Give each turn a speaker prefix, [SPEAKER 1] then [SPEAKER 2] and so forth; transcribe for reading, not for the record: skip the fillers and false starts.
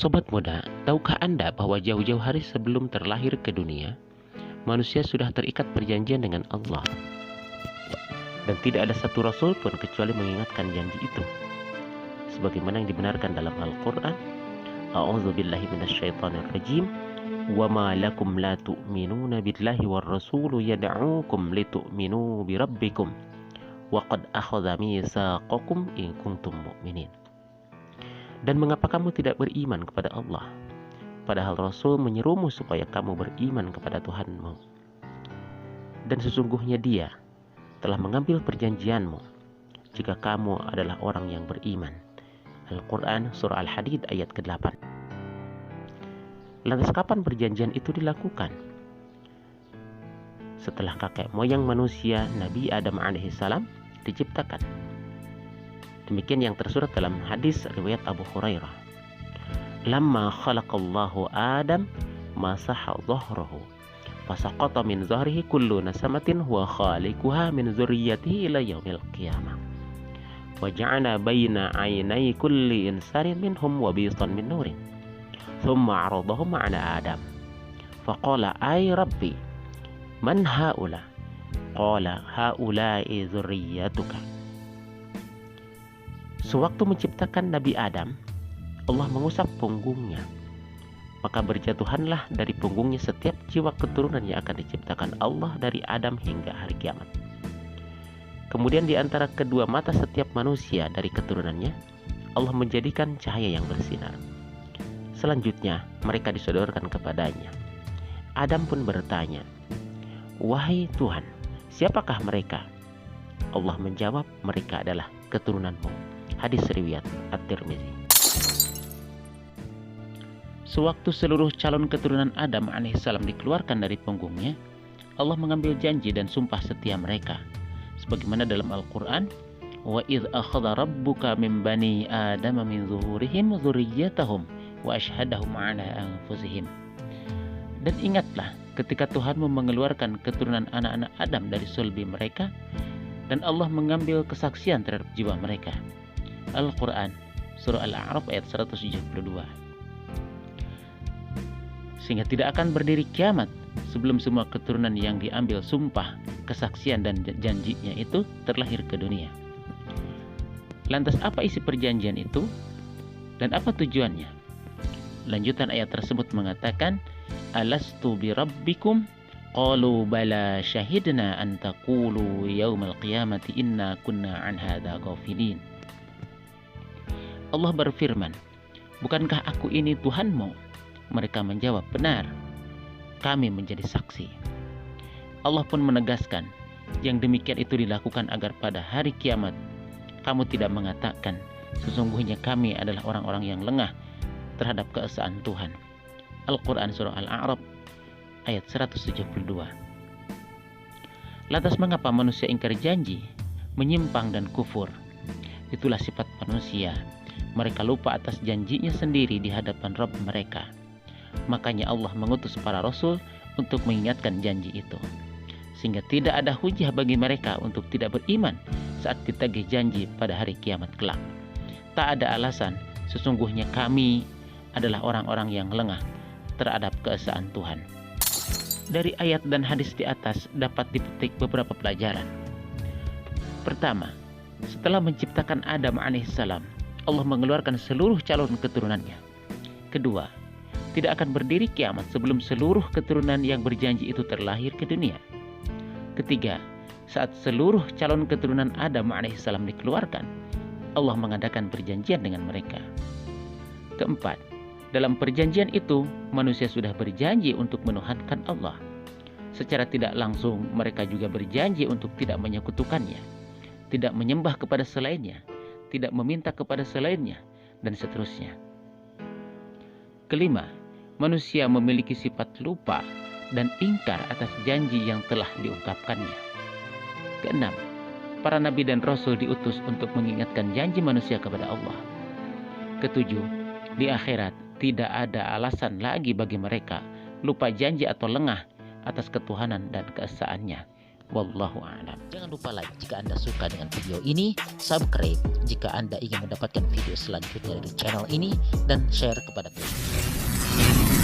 [SPEAKER 1] Sobat muda, tahukah Anda bahwa jauh-jauh hari sebelum terlahir ke dunia, manusia sudah terikat perjanjian dengan Allah? Dan tidak ada satu rasul pun kecuali mengingatkan janji itu. Sebagaimana yang dibenarkan dalam Al-Quran, A'udzubillahi minasyaitonirrajim, wa ma lakum la tu'minuna billahi war rasulu yad'ukum litu'minu birabbikum wa qad akhadha mitsaqakum in kuntum mu'minin. Dan mengapa kamu tidak beriman kepada Allah, padahal Rasul menyerumu supaya kamu beriman kepada Tuhanmu? Dan sesungguhnya Dia telah mengambil perjanjianmu jika kamu adalah orang yang beriman. Al-Quran Surah Al-Hadid ayat ke-8. Lantas kapan perjanjian itu dilakukan? Setelah kakek moyang manusia Nabi Adam alaihissalam diciptakan. Demikian yang tersurat dalam hadis riwayat Abu Hurairah. Lamma khalaqallahu Adam masaha dhahrahu fasaqata min zahrihi kullu nasamatin huwa khaliquha min zurriyyatihi ila yaumil qiyamah. Wa ja'ala baina 'ainai kulli insanin minhum wabisan min nurin. Thumma 'aradahum 'ala Adam. Faqala ay rabbi man haula? Qala haula'i zurriyyatuka. Sewaktu menciptakan Nabi Adam, Allah mengusap punggungnya. Maka berjatuhanlah dari punggungnya setiap jiwa keturunan yang akan diciptakan Allah dari Adam hingga hari kiamat. Kemudian di antara kedua mata setiap manusia dari keturunannya, Allah menjadikan cahaya yang bersinar. Selanjutnya mereka disodorkan kepadanya. Adam pun bertanya, "Wahai Tuhan, siapakah mereka?" Allah menjawab, "Mereka adalah keturunanmu." Hadis riwayat At-Tirmizi. Sewaktu seluruh calon keturunan Adam alaihissalam dikeluarkan dari punggungnya, Allah mengambil janji dan sumpah setia mereka. Sebagaimana dalam Al-Quran, wa idh akhadha rabbuka min bani Adam min zuhurihim dzurriyyatahum wa ashhadahum ala anfusihim. Dan ingatlah ketika Tuhanmu mengeluarkan keturunan anak-anak Adam dari sulbi mereka, dan Allah mengambil kesaksian terhadap jiwa mereka. Al-Quran Surah Al-A'raf ayat 172. Sehingga tidak akan berdiri kiamat sebelum semua keturunan yang diambil sumpah, kesaksian dan janjinya itu terlahir ke dunia. Lantas apa isi perjanjian itu dan apa tujuannya? Lanjutan ayat tersebut mengatakan, alastu birabbikum qalu bala syahidna an taqulu yaumal qiyamati inna kunna an hadza ghafilin. Allah berfirman, bukankah aku ini Tuhanmu? Mereka menjawab, benar, kami menjadi saksi. Allah pun menegaskan, yang demikian itu dilakukan agar pada hari kiamat kamu tidak mengatakan, sesungguhnya kami adalah orang-orang yang lengah terhadap keesaan Tuhan. Al-Quran Surah Al-A'raf ayat 172. Lantas mengapa manusia ingkar janji, menyimpang dan kufur? Itulah sifat manusia. Mereka lupa atas janjinya sendiri di hadapan Rabb mereka. Makanya Allah mengutus para rasul untuk mengingatkan janji itu, sehingga tidak ada hujah bagi mereka untuk tidak beriman saat ditagih janji pada hari kiamat kelak. Tak ada alasan, sesungguhnya kami adalah orang-orang yang lengah terhadap keesaan Tuhan. Dari ayat dan hadis di atas dapat dipetik beberapa pelajaran. Pertama, setelah menciptakan Adam alaihissalam, Allah mengeluarkan seluruh calon keturunannya. Kedua, tidak akan berdiri kiamat sebelum seluruh keturunan yang berjanji itu terlahir ke dunia. Ketiga, saat seluruh calon keturunan Adam alaihissalam dikeluarkan, Allah mengadakan perjanjian dengan mereka. Keempat, dalam perjanjian itu manusia sudah berjanji untuk menuhankan Allah. Secara tidak langsung mereka juga berjanji untuk tidak menyekutukannya, tidak menyembah kepada selainnya, tidak meminta kepada selainnya, dan seterusnya. Kelima, manusia memiliki sifat lupa dan ingkar atas janji yang telah diungkapkannya. Keenam, para nabi dan rasul diutus untuk mengingatkan janji manusia kepada Allah. Ketujuh, di akhirat tidak ada alasan lagi bagi mereka lupa janji atau lengah atas ketuhanan dan keesaannya. Wallahu a'lam.
[SPEAKER 2] Jangan lupa like jika Anda suka dengan video ini, subscribe jika Anda ingin mendapatkan video selanjutnya dari channel ini, dan share kepada teman.